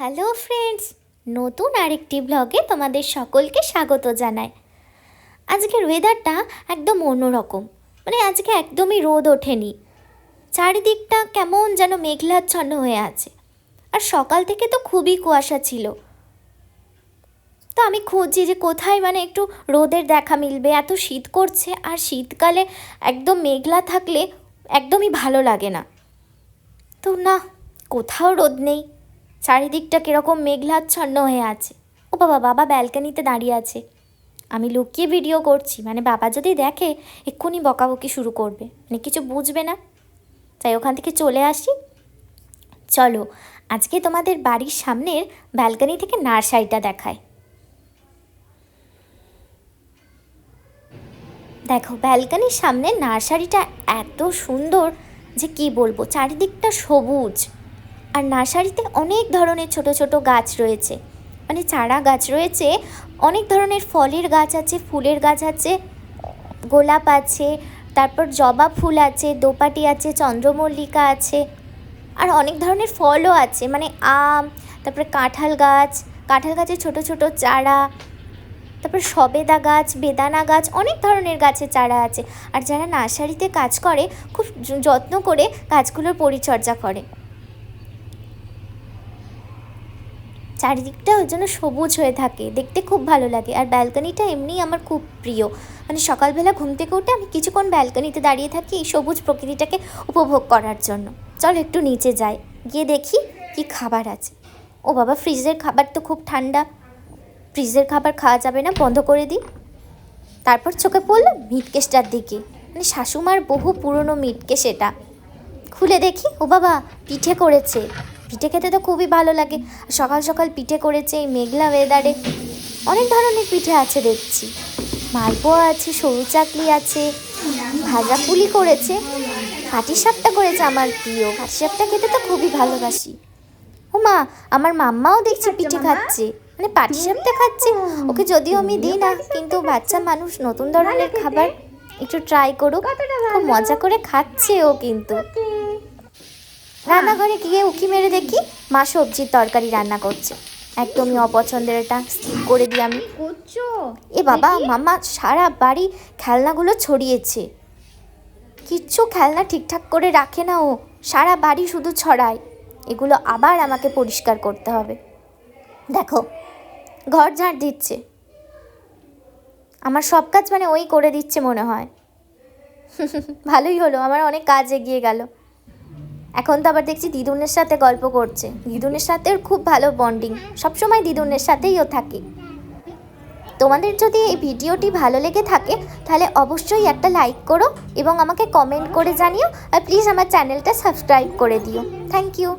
Hello friends, নতুন আরেকটি ব্লগে তোমাদের সকলকে স্বাগত জানাই। আজকের ওয়েদারটা একদম অন্যরকম, মানে আজকে একদমই রোদ ওঠেনি, চারিদিকটা কেমন যেন মেঘলাচ্ছন্ন হয়ে আছে। আর সকাল থেকে তো খুবই কুয়াশা ছিল। তো আমি খুঁজছি যে কোথায় মানে একটু রোদের দেখা মিলবে, এত শীত করছে। আর শীতকালে একদম মেঘলা থাকলে একদমই ভালো লাগে না। তো না, কোথাও রোদ নেই, চারিদিকটা কীরকম মেঘলাচ্ছন্ন হয়ে আছে। ও বাবা, বাবা ব্যালকনিতে দাঁড়িয়ে আছে, আমি লুকিয়ে ভিডিও করছি, মানে বাবা যদি দেখে এক্ষুনি বকাবকি শুরু করবে, মানে কিছু বুঝবে না। তাই ওখান থেকে চলে আসি। চলো আজকে তোমাদের বাড়ির সামনের ব্যালকনি থেকে নার্সারিটা দেখায়। দেখো, ব্যালকনির সামনে নার্সারিটা এত সুন্দর যে কি বলবো, চারিদিকটা সবুজ। আর নার্সারিতে অনেক ধরনের ছোট ছোট গাছ রয়েছে, মানে চারা গাছ রয়েছে, অনেক ধরনের ফলের গাছ আছে, ফুলের গাছ আছে, গোলাপ আছে, তারপর জবা ফুল আছে, দোপাটি আছে, চন্দ্রমল্লিকা আছে, আর অনেক ধরনের ফলও আছে, মানে আম, তারপরে কাঁঠাল গাছের ছোট ছোট চারা, তারপর সবেদা গাছ, বেদানা গাছ, অনেক ধরনের গাছের চারা আছে। আর যারা নার্সারিতে কাজ করে খুব যত্ন করে গাছগুলোর পরিচর্যা করে। চারিদিকটা ওই জন্য সবুজ হয়ে থাকে, দেখতে খুব ভালো লাগে। আর ব্যালকনিটা এমনিই আমার খুব প্রিয়, মানে সকালবেলা ঘুম থেকে উঠে আমি কিছুক্ষণ ব্যালকনিতে দাঁড়িয়ে থাকি এই সবুজ প্রকৃতিটাকে উপভোগ করার জন্য। চল একটু নিচে যাই, গিয়ে দেখি কি খাবার আছে। ও বাবা, ফ্রিজের খাবার তো খুব ঠান্ডা, ফ্রিজের খাবার খাওয়া যাবে না, বন্ধ করে দিই। তারপর চোখে পড়লো মিটকেসটার দিকে, মানে শাশুমার বহু পুরনো মিটকেস। এটা খুলে দেখি, ও বাবা, পিঠে করেছে। পিঠে খেতে তো খুবই ভালো লাগে, সকাল সকাল পিঠে করেছে এই মেঘলা ওয়েদারে। অনেক ধরনের পিঠে আছে দেখছি, মালপোয়া আছে, সরু চাকলি আছে, ভাজা পুলি করেছে, পাটিসাপটা করেছে, আমার প্রিয় পাটিসাপটা খেতে তো খুবই ভালোবাসি। ও মা, আমার মাম্মাও দেখছি পিঠে খাচ্ছে, মানে পাটিসাপটা খাচ্ছে। ওকে যদিও আমি দিই না, কিন্তু বাচ্চা মানুষ নতুন ধরনের খাবার একটু ট্রাই করুক, খুব মজা করে খাচ্ছে ও। কিন্তু রান্নাঘরে গিয়ে উকি মেরে দেখি মা সবজির তরকারি রান্না করছে। একদমই অপছন্দের, এটা স্কিপ করে দিই আমি। এ বাবা, মাম্মা সারা বাড়ি খেলনাগুলো ছড়িয়েছে, কিচ্ছু খেলনা ঠিকঠাক করে রাখে না ও, সারা বাড়ি শুধু ছড়ায়। এগুলো আবার আমাকে পরিষ্কার করতে হবে। দেখো, ঘর ঝাড় দিচ্ছে, আমার সব কাজ মানে ওই করে দিচ্ছে মনে হয়। ভালোই হলো, আমার অনেক কাজ এগিয়ে গেল। এখন তো আবার দেখছি দিদুনের সাথে গল্প করছে, দিদুনের সাথেও খুব ভালো বন্ডিং, সবসময় দিদুনের সাথেই ও থাকে। তোমাদের যদি এই ভিডিওটি ভালো লেগে থাকে তাহলে অবশ্যই একটা লাইক করো এবং আমাকে কমেন্ট করে জানিও। আর প্লিজ আমার চ্যানেলটা সাবস্ক্রাইব করে দিও। Thank you.